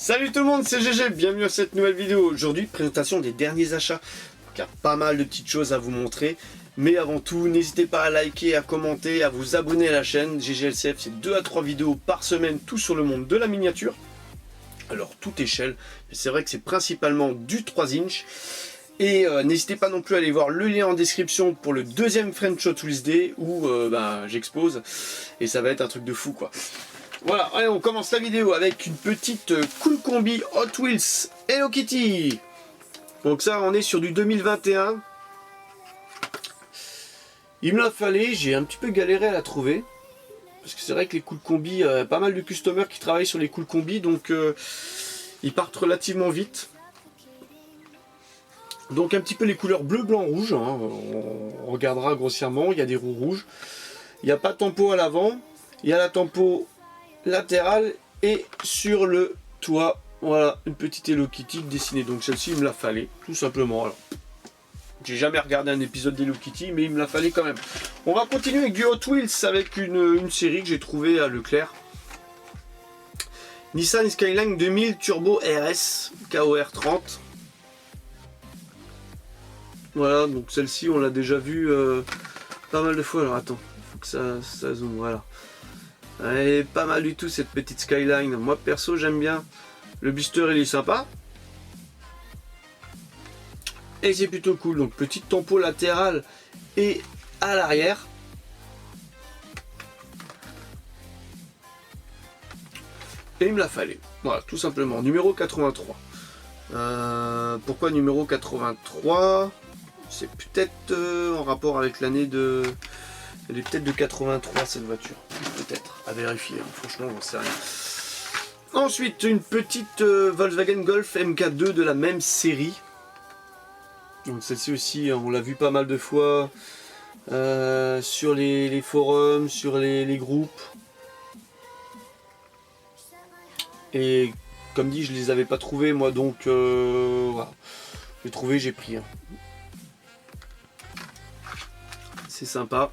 Salut tout le monde, c'est GG, bienvenue à cette nouvelle vidéo. Aujourd'hui, présentation des derniers achats. Il y a pas mal de petites choses à vous montrer. Mais avant tout, n'hésitez pas à liker, à commenter, à vous abonner à la chaîne. GGLCF, c'est 2 à 3 vidéos par semaine, tout sur le monde de la miniature. Alors, toute échelle, c'est vrai que c'est principalement du 3 inch. Et n'hésitez pas non plus à aller voir le lien en description pour le deuxième French Hot Wheels Day où j'expose. Et ça va être un truc de fou quoi. Voilà, allez, on commence la vidéo avec une petite Cool Combi Hot Wheels Hello Kitty. Donc ça, on est sur du 2021. Il me l'a fallu, j'ai un petit peu galéré à la trouver. Parce que c'est vrai que les Cool Combi, pas mal de customers qui travaillent sur les Cool Combi, donc ils partent relativement vite. Donc un petit peu les couleurs bleu, blanc, rouge, hein. On regardera grossièrement, il y a des roues rouges. Il n'y a pas de tempo à l'avant, il y a la tempo latérale et sur le toit, voilà, une petite Hello Kitty dessinée. Donc celle-ci, il me la fallait, tout simplement. Alors, j'ai jamais regardé un épisode d'Hello Kitty, mais il me la fallait quand même. On va continuer avec du Hot Wheels, avec une série que j'ai trouvée à Leclerc. Nissan Skyline 2000 Turbo RS KOR 30. Voilà, donc celle-ci, on l'a déjà vue pas mal de fois. Alors attends, il faut que ça zoome, voilà. Elle est pas mal du tout cette petite Skyline. Moi perso j'aime bien. Le blister il est sympa. Et c'est plutôt cool. Donc petite tempo latérale et à l'arrière. Et il me la fallait. Voilà, tout simplement. Numéro 83. Pourquoi numéro 83? C'est peut-être en rapport avec l'année de... Elle est peut-être de 83 cette voiture. Peut-être. À vérifier. Hein. Franchement, j'en sais rien. Ensuite, une petite Volkswagen Golf MK2 de la même série. Donc celle-ci aussi, on l'a vu pas mal de fois sur les forums, sur les groupes. Et comme dit, je les avais pas trouvés moi, donc voilà. J'ai trouvé, j'ai pris. Hein. C'est sympa.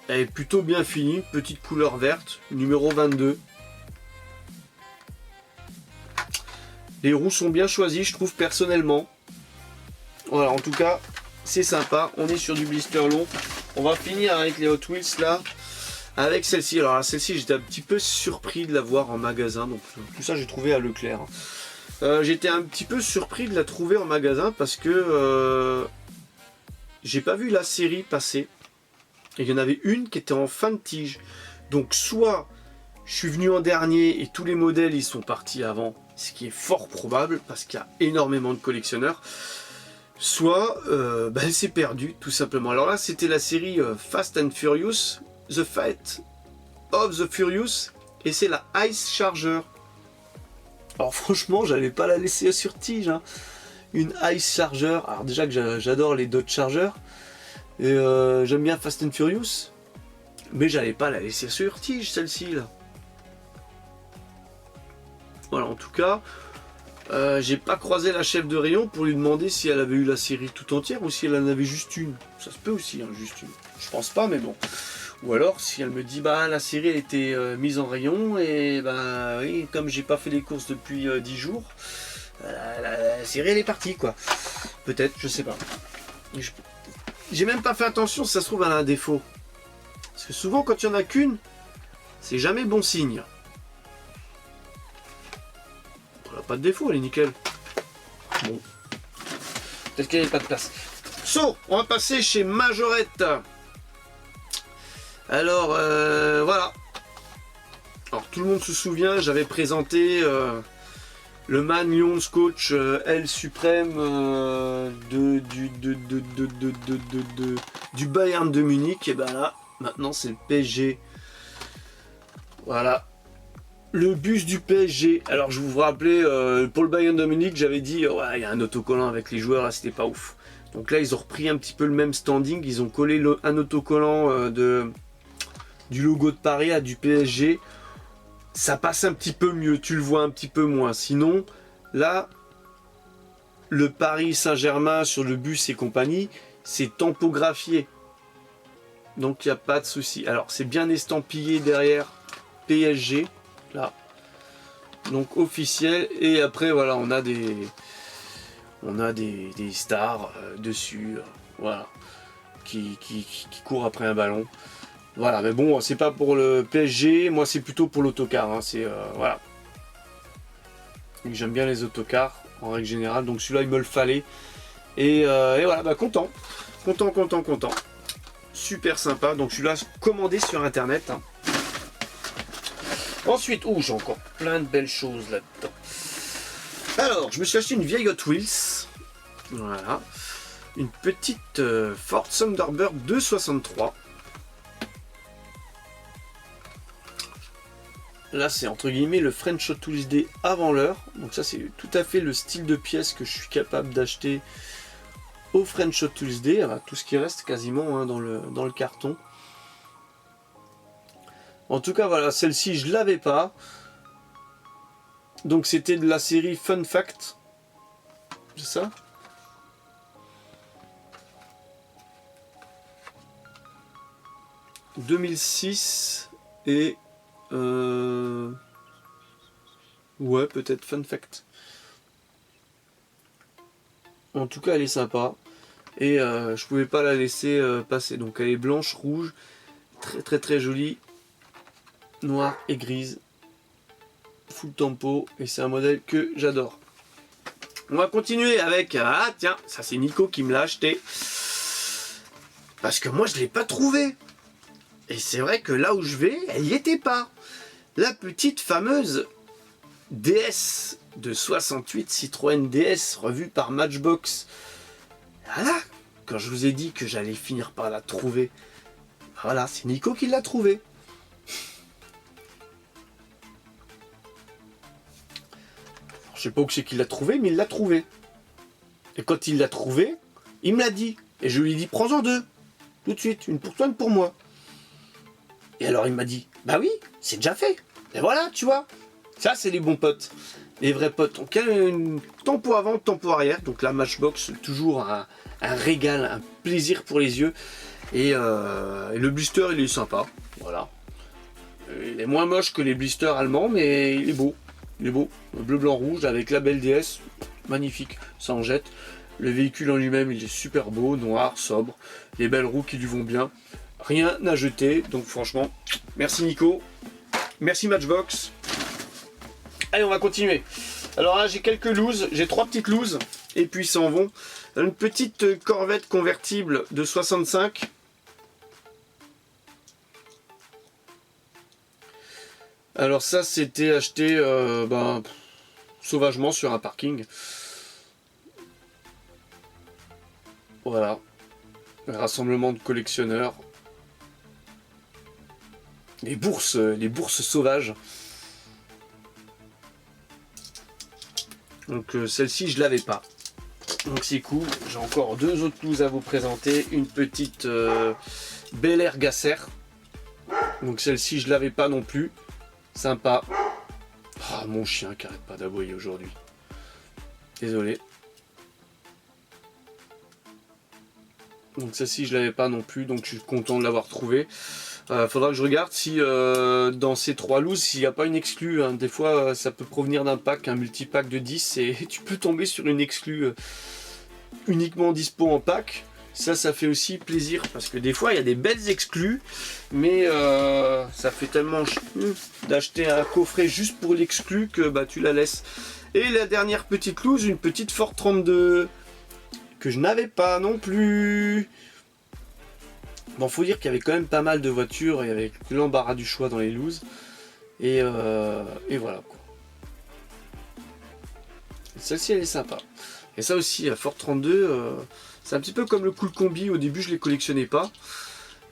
Elle est plutôt bien finie, petite couleur verte, numéro 22. Les roues sont bien choisies, je trouve personnellement. Voilà, en tout cas, c'est sympa. On est sur du blister long. On va finir avec les Hot Wheels là, avec celle-ci. Alors celle-ci, j'étais un petit peu surpris de la voir en magasin. Donc tout ça, j'ai trouvé à Leclerc. J'étais un petit peu surpris de la trouver en magasin parce que j'ai pas vu la série passer. Et il y en avait une qui était en fin de tige. Donc soit je suis venu en dernier et tous les modèles ils sont partis avant, ce qui est fort probable parce qu'il y a énormément de collectionneurs. Soit elle s'est perdue tout simplement. Alors là c'était la série Fast and Furious, The Fight of the Furious, et c'est la Ice Charger. Alors franchement j'allais pas la laisser sur tige. Hein. Une Ice Charger, alors déjà que j'adore les Dodge Charger. Et j'aime bien Fast and Furious, mais j'allais pas la laisser sur tige celle-ci là. Voilà, en tout cas, j'ai pas croisé la chef de rayon pour lui demander si elle avait eu la série tout entière ou si elle en avait juste une. Ça se peut aussi, hein, juste une. Je pense pas, mais bon. Ou alors si elle me dit bah la série elle était mise en rayon et bah oui, comme j'ai pas fait les courses depuis 10 jours, la série elle est partie quoi. Peut-être, je sais pas. J'ai même pas fait attention si ça se trouve elle a un défaut. Parce que souvent quand il n'y en a qu'une, c'est jamais bon signe. Elle n'a pas de défaut, elle est nickel. Bon. Peut-être qu'elle n'a pas de place. So, on va passer chez Majorette. Alors, voilà. Alors tout le monde se souvient, j'avais présenté le Man Lions Coach L Suprême du Bayern de Munich. Et ben là, maintenant c'est le PSG. Voilà. Le bus du PSG. Alors je vous rappelais, pour le Bayern de Munich, j'avais dit, ouais, il y a un autocollant avec les joueurs, là c'était pas ouf. Donc là, ils ont repris un petit peu le même standing. Ils ont collé un autocollant du logo de Paris à du PSG. Ça passe un petit peu mieux, tu le vois un petit peu moins. Sinon, là, le Paris Saint-Germain sur le bus et compagnie, c'est tampographié. Donc il n'y a pas de souci. Alors c'est bien estampillé derrière PSG, là. Donc officiel. Et après voilà, on a des stars dessus, voilà, qui courent après un ballon. Voilà, mais bon, c'est pas pour le PSG, moi c'est plutôt pour l'autocar. Hein, c'est voilà. J'aime bien les autocars en règle générale, donc celui-là il me le fallait. Et voilà, bah content. Super sympa, donc celui-là commandé sur internet. Hein. Ensuite, j'ai encore plein de belles choses là-dedans. Alors, je me suis acheté une vieille Hot Wheels. Voilà. Une petite Ford Thunderbird 263. Là, c'est entre guillemets le French Hot Wheels Day avant l'heure. Donc ça, c'est tout à fait le style de pièce que je suis capable d'acheter au French Hot Wheels Day. Alors, tout ce qui reste quasiment hein, dans le carton. En tout cas, voilà, celle-ci, je l'avais pas. Donc c'était de la série Fun Fact. C'est ça ? « 2006 et... ouais, peut-être Fun Fact. En tout cas, elle est sympa. Et je pouvais pas la laisser passer. Donc elle est blanche, rouge. Très très très jolie. Noire et grise. Full tempo. Et c'est un modèle que j'adore. On va continuer avec... Ah tiens, ça c'est Nico qui me l'a acheté. Parce que moi je l'ai pas trouvé. Et c'est vrai que là où je vais, elle n'y était pas. La petite fameuse DS de 68, Citroën DS, revue par Matchbox. Voilà, quand je vous ai dit que j'allais finir par la trouver, voilà, c'est Nico qui l'a trouvée. Je sais pas où c'est qu'il l'a trouvée, mais il l'a trouvée. Et quand il l'a trouvée, il me l'a dit. Et je lui ai dit, prends-en deux, tout de suite, une pour toi, une pour moi. Et alors il m'a dit, bah oui, c'est déjà fait. Et voilà, tu vois, ça c'est les bons potes. Les vrais potes. Donc une tempo avant, tempo arrière. Donc la Matchbox, toujours un régal, un plaisir pour les yeux. Et le blister, il est sympa. Voilà. Il est moins moche que les blisters allemands, mais il est beau. Il est beau. Bleu, blanc, rouge avec label DS. Magnifique. Ça en jette. Le véhicule en lui-même, il est super beau, noir, sobre. Les belles roues qui lui vont bien. Rien à jeter. Donc franchement, merci Nico. Merci Matchbox. Allez, on va continuer. Alors là, j'ai quelques looses. J'ai 3 petites looses. Et puis, ils s'en vont. Une petite Corvette convertible de 65. Alors ça, c'était acheté sauvagement sur un parking. Voilà. Un rassemblement de collectionneurs. Les bourses sauvages. Donc celle-ci je l'avais pas. Donc c'est cool. J'ai encore 2 autres looses à vous présenter. Une petite Bel Air Gasser. Donc celle-ci je l'avais pas non plus. Sympa. Ah, mon chien qui arrête pas d'aboyer aujourd'hui. Désolé. Donc celle-ci je l'avais pas non plus. Donc je suis content de l'avoir trouvé. Faudra que je regarde si dans ces 3 looses, s'il n'y a pas une exclue. Hein. Des fois, ça peut provenir d'un pack, un multipack de 10, et tu peux tomber sur une exclue uniquement dispo en pack. Ça fait aussi plaisir, parce que des fois, il y a des belles exclus, mais ça fait tellement d'acheter un coffret juste pour l'exclu que bah, tu la laisses. Et la dernière petite loose, une petite Ford 32, que je n'avais pas non plus. Bon, faut dire qu'il y avait quand même pas mal de voitures et avec l'embarras du choix dans les looses. Et voilà quoi. Celle-ci elle est sympa. Et ça aussi, la Ford 32, c'est un petit peu comme le Cool Combi. Au début, je les collectionnais pas.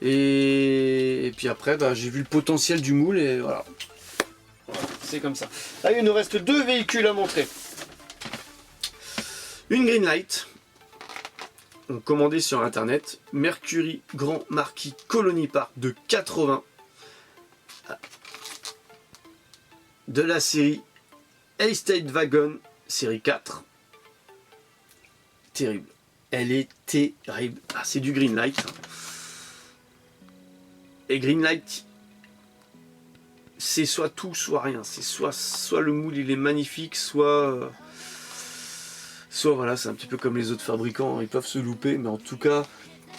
Et puis après, bah, j'ai vu le potentiel du moule et voilà. Voilà, c'est comme ça. Allez, il nous reste 2 véhicules à montrer. Une Greenlight. Commandé sur internet, Mercury Grand Marquis Colony Park de 80 de la série Estate Wagon série 4. Terrible, elle est terrible. Ah, c'est du Greenlight. Et Greenlight, c'est soit tout, soit rien. C'est soit le moule il est magnifique, soit voilà, c'est un petit peu comme les autres fabricants, ils peuvent se louper, mais en tout cas,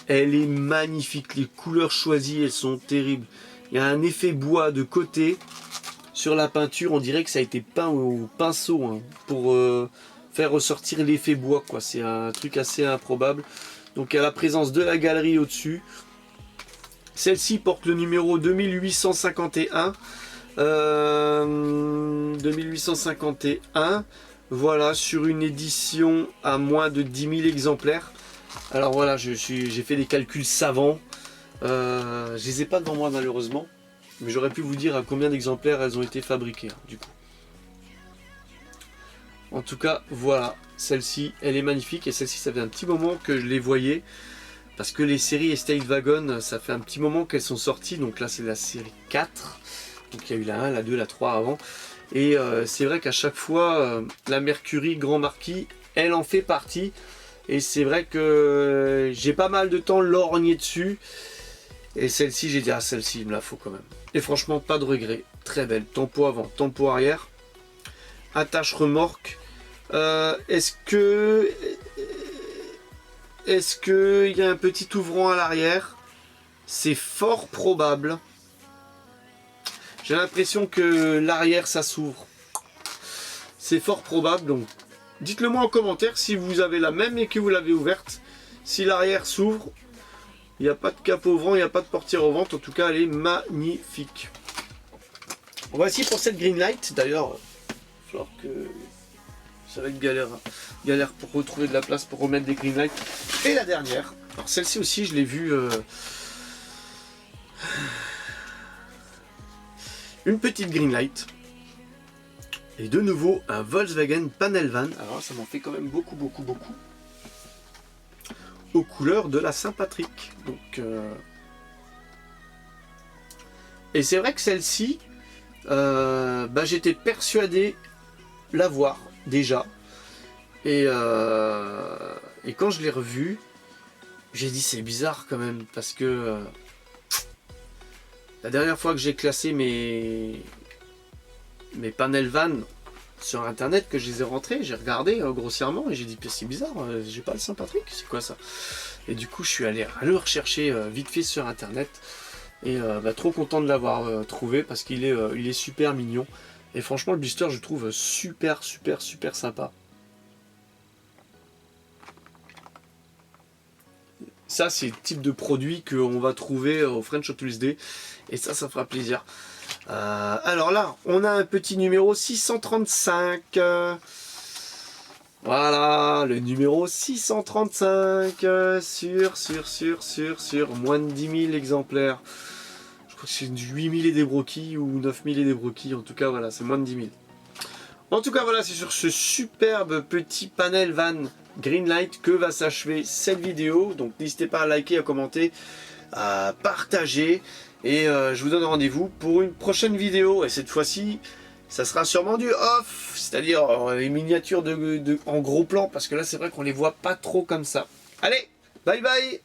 elle est magnifique. Les couleurs choisies, elles sont terribles. Il y a un effet bois de côté sur la peinture, on dirait que ça a été peint au pinceau hein, pour faire ressortir l'effet bois, quoi. C'est un truc assez improbable. Donc il y a la présence de la galerie au-dessus. Celle-ci porte le numéro 2851. 2851. Voilà, sur une édition à moins de 10 000 exemplaires. Alors voilà, j'ai fait des calculs savants. Je les ai pas devant moi malheureusement. Mais j'aurais pu vous dire à combien d'exemplaires elles ont été fabriquées, hein, du coup. En tout cas, voilà. Celle-ci, elle est magnifique. Et celle-ci, ça fait un petit moment que je les voyais. Parce que les séries Estate Wagon, ça fait un petit moment qu'elles sont sorties. Donc là, c'est la série 4. Donc il y a eu la 1, la 2, la 3 avant. Et c'est vrai qu'à chaque fois, la Mercury Grand Marquis, elle en fait partie. Et c'est vrai que j'ai pas mal de temps lorgné dessus. Et celle-ci, j'ai dit, ah celle-ci, il me la faut quand même. Et franchement, pas de regret. Très belle. Tempo avant, tempo arrière. Attache remorque. Est-ce que il y a un petit ouvrant à l'arrière? C'est fort probable. J'ai l'impression que l'arrière ça s'ouvre. C'est fort probable, donc dites-le moi en commentaire si vous avez la même et que vous l'avez ouverte. Si l'arrière s'ouvre, il n'y a pas de capot ouvrant, il n'y a pas de portière au ventre. En tout cas, elle est magnifique. Voici pour cette Greenlight. D'ailleurs, il va falloir que ça va être galère pour retrouver de la place pour remettre des Greenlights. Et la dernière. Alors celle-ci aussi, je l'ai vue. Une petite Greenlight. Et de nouveau, un Volkswagen Panel Van. Alors ça m'en fait quand même beaucoup. Aux couleurs de la Saint-Patrick. Donc, et c'est vrai que celle-ci, j'étais persuadé l'avoir déjà. Et quand je l'ai revue, j'ai dit c'est bizarre quand même. Parce que la dernière fois que j'ai classé mes panel van sur internet, que je les ai rentrés, j'ai regardé grossièrement et j'ai dit c'est bizarre, j'ai pas le Saint-Patrick, c'est quoi ça? Et du coup je suis allé le rechercher vite fait sur internet et trop content de l'avoir trouvé parce qu'il est super mignon et franchement le blister je trouve super sympa. Ça c'est le type de produit qu'on va trouver au French Auto Day et ça fera plaisir. Alors là, on a un petit numéro 635. Voilà, le numéro 635 sur moins de 10 000 exemplaires. Je crois que c'est 8 000 et des broquilles ou 9 000 et des broquilles. En tout cas, voilà, c'est moins de 10 000. En tout cas, voilà, c'est sur ce superbe petit panel van Greenlight que va s'achever cette vidéo. Donc n'hésitez pas à liker, à commenter, à partager. Et je vous donne rendez-vous pour une prochaine vidéo. Et cette fois-ci, ça sera sûrement du off. C'est-à-dire les miniatures en gros plan. Parce que là, c'est vrai qu'on les voit pas trop comme ça. Allez, bye bye!